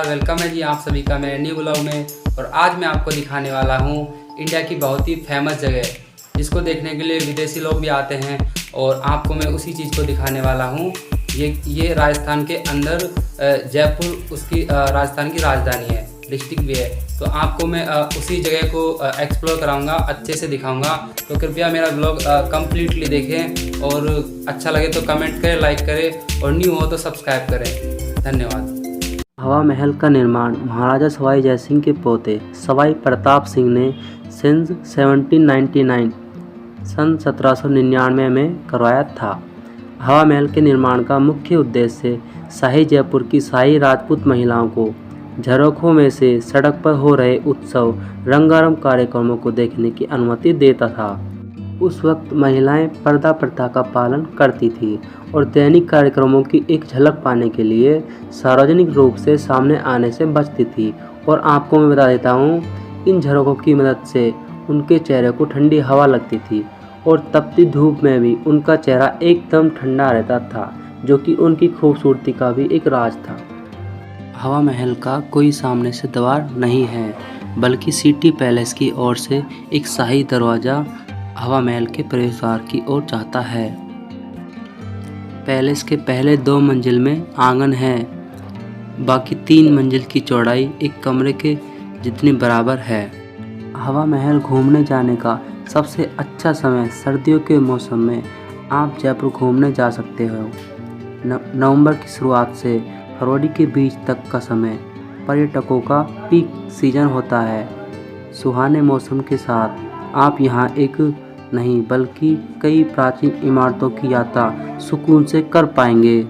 नमस्कार, वेलकम है जी आप सभी का मेरे न्यू ब्लॉग में। और आज मैं आपको दिखाने वाला हूँ इंडिया की बहुत ही फेमस जगह, जिसको देखने के लिए विदेशी लोग भी आते हैं। और आपको मैं उसी चीज़ को दिखाने वाला हूँ। ये राजस्थान के अंदर जयपुर उसकी राजस्थान की राजधानी है, डिस्ट्रिक्ट भी है। तो आपको मैं उसी जगह को एक्सप्लोर कराऊंगा, अच्छे से दिखाऊंगा। तो कृपया मेरा ब्लॉग कंप्लीटली देखें और अच्छा लगे तो कमेंट करें, लाइक करें और न्यू हो तो सब्सक्राइब करें। धन्यवाद। हवा महल का निर्माण महाराजा सवाई जयसिंह के पोते सवाई प्रताप सिंह ने सन 1799 1799 में करवाया था। हवा महल के निर्माण का मुख्य उद्देश्य शाही जयपुर की शाही राजपूत महिलाओं को झरोखों में से सड़क पर हो रहे उत्सव रंगारंग कार्यक्रमों को देखने की अनुमति देता था। उस वक्त महिलाएं पर्दा प्रथा का पालन करती थी और दैनिक कार्यक्रमों की एक झलक पाने के लिए सार्वजनिक रूप से सामने आने से बचती थी। और आपको मैं बता देता हूँ, इन झरोखों की मदद से उनके चेहरे को ठंडी हवा लगती थी और तपती धूप में भी उनका चेहरा एकदम ठंडा रहता था, जो कि उनकी खूबसूरती का भी एक राज था। हवा महल का कोई सामने से द्वार नहीं है, बल्कि सिटी पैलेस की ओर से एक शाही दरवाज़ा हवा महल के प्रवेश द्वार की ओर जाता है। पैलेस के पहले 2 मंजिल में आंगन है, बाकी 3 मंजिल की चौड़ाई एक कमरे के जितनी बराबर है। हवा महल घूमने जाने का सबसे अच्छा समय सर्दियों के मौसम में आप जयपुर घूमने जा सकते हो। नवंबर की शुरुआत से फरवरी के बीच तक का समय पर्यटकों का पीक सीजन होता है। सुहाने मौसम के साथ आप यहाँ एक नहीं बल्कि कई प्राचीन इमारतों की यात्रा सुकून से कर पाएंगे।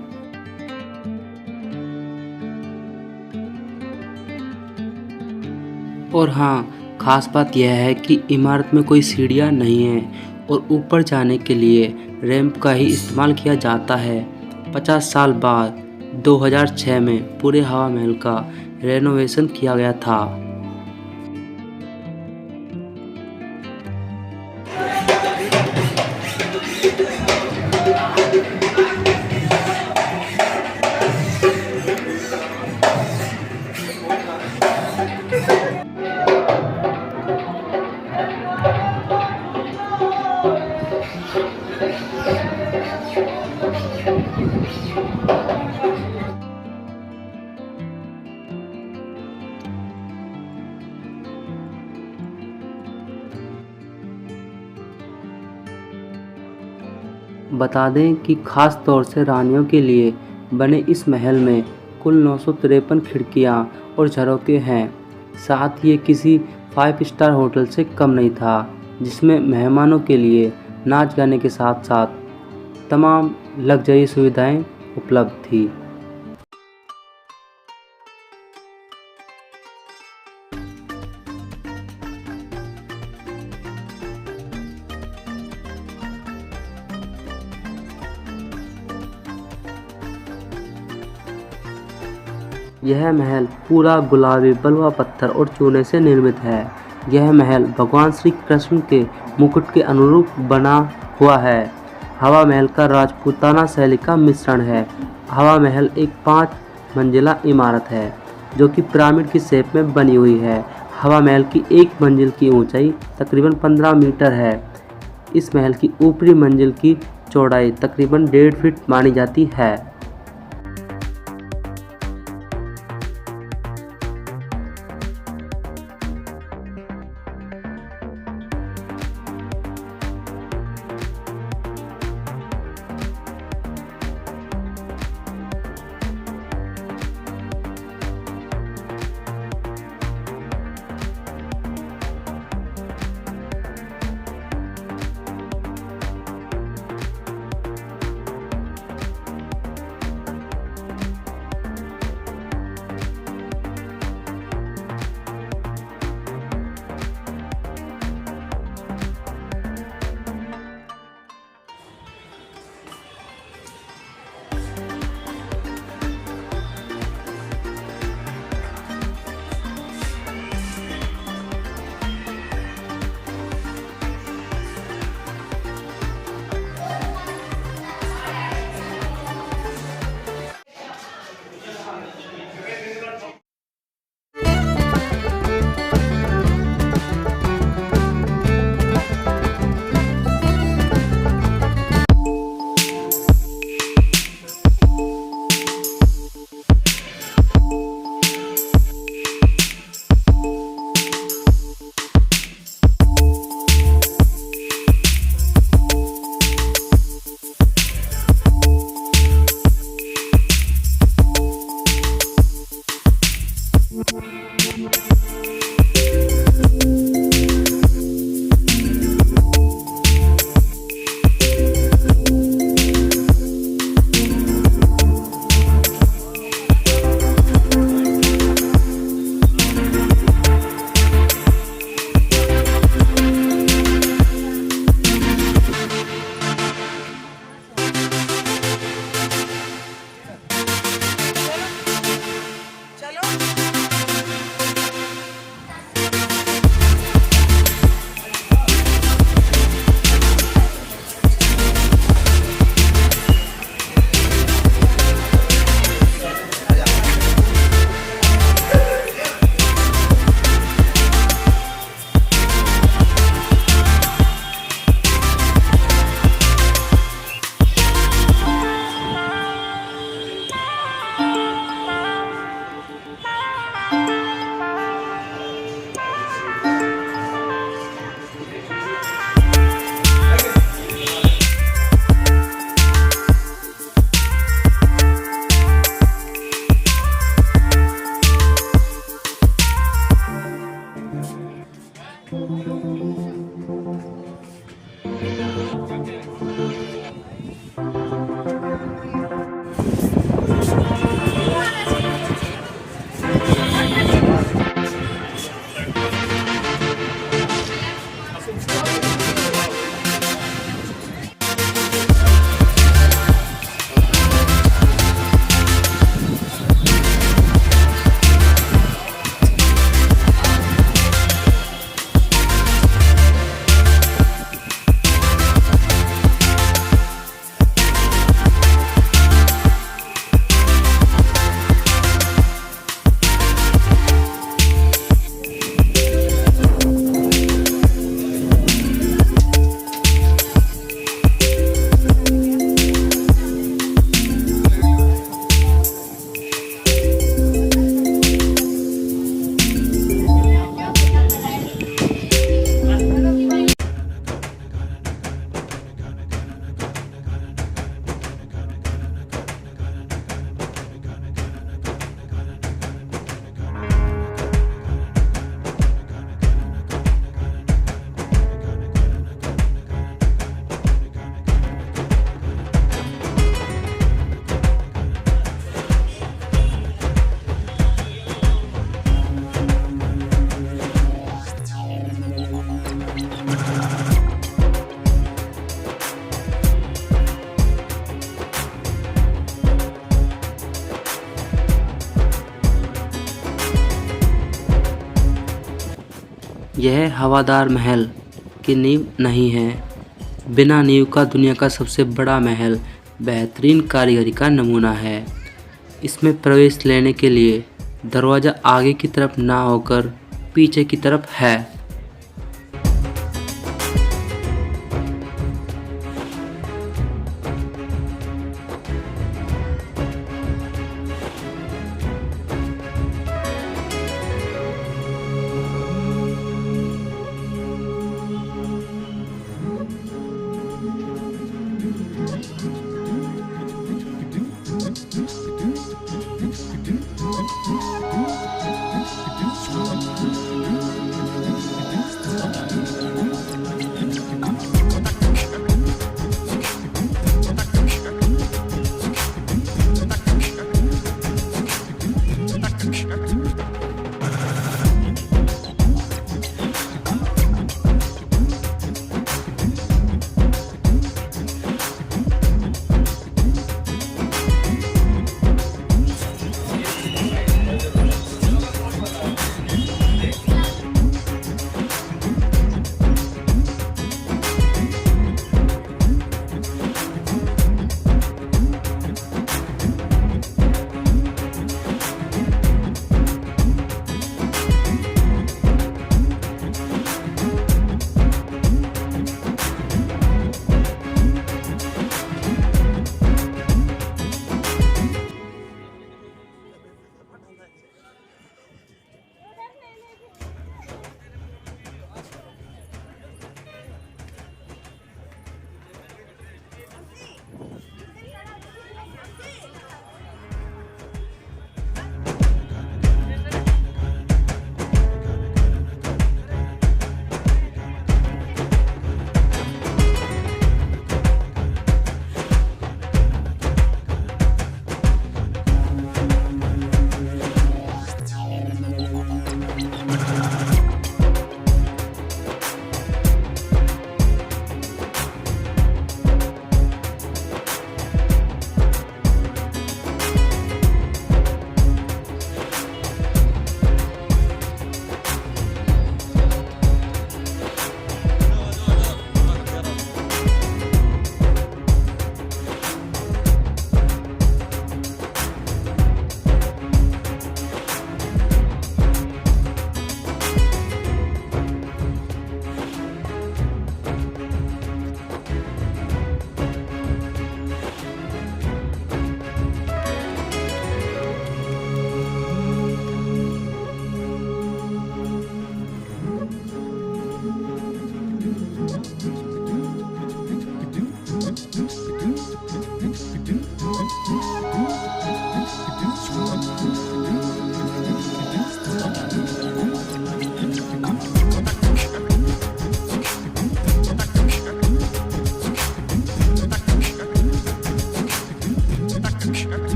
और हाँ, खास बात यह है कि इमारत में कोई सीढ़ियाँ नहीं है और ऊपर जाने के लिए रैंप का ही इस्तेमाल किया जाता है। 50 साल बाद 2006 में पूरे हवा महल का रेनोवेशन किया गया था। बता दें कि खास तौर से रानियों के लिए बने इस महल में कुल 953 खिड़कियां और झरोखे हैं। साथ ही ये किसी 5 स्टार होटल से कम नहीं था, जिसमें मेहमानों के लिए नाच गाने के साथ साथ तमाम लग्जरी सुविधाएं उपलब्ध थी। यह महल पूरा गुलाबी बलुआ पत्थर और चूने से निर्मित है। यह महल भगवान श्री कृष्ण के मुकुट के अनुरूप बना हुआ है। हवा महल का राजपूताना शैली का मिश्रण है। हवा महल एक 5 मंजिला इमारत है, जो कि पिरामिड की शेप में बनी हुई है। हवा महल की एक मंजिल की ऊंचाई तकरीबन 15 मीटर है। इस महल की ऊपरी मंजिल की चौड़ाई तकरीबन 1.5 फीट मानी जाती है। यह हवादार महल की नींव नहीं है। बिना नींव का दुनिया का सबसे बड़ा महल बेहतरीन कारीगरी का नमूना है। इसमें प्रवेश लेने के लिए दरवाज़ा आगे की तरफ ना होकर पीछे की तरफ है।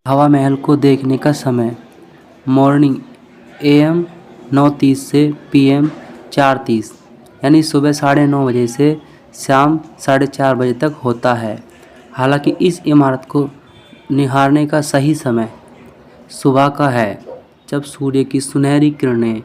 हवा महल को देखने का समय मॉर्निंग AM 9:30 से PM 4:30 यानी सुबह 9:30 बजे से शाम 4:30 बजे तक होता है। हालांकि इस इमारत को निहारने का सही समय सुबह का है, जब सूर्य की सुनहरी किरणें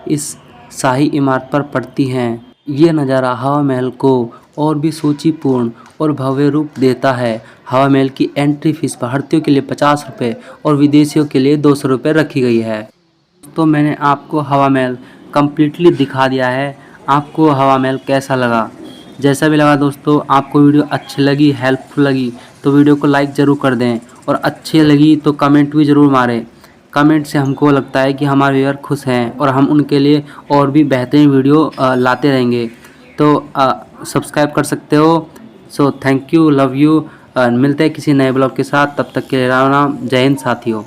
इस शाही इमारत पर पड़ती हैं। ये नज़ारा हवा महल को और भी सुचिपूर्ण और भव्य रूप देता है। हवा महल की एंट्री फीस भारतीयों के लिए 50 रुपये और विदेशियों के लिए 200 रुपये रखी गई है। तो मैंने आपको हवा महल कम्प्लीटली दिखा दिया है। आपको हवा महल कैसा लगा? जैसा भी लगा दोस्तों, आपको वीडियो अच्छी लगी, हेल्पफुल लगी तो वीडियो को लाइक ज़रूर कर दें और अच्छी लगी तो कमेंट भी ज़रूर मारें। कमेंट से हमको लगता है कि हमारे व्यूअर खुश हैं और हम उनके लिए और भी बेहतरीन वीडियो लाते रहेंगे। तो सब्सक्राइब कर सकते हो। So thank you, love you. मिलते हैं किसी नए ब्लॉग के साथ, तब तक के लिए राम राम, जय हिंद साथियों।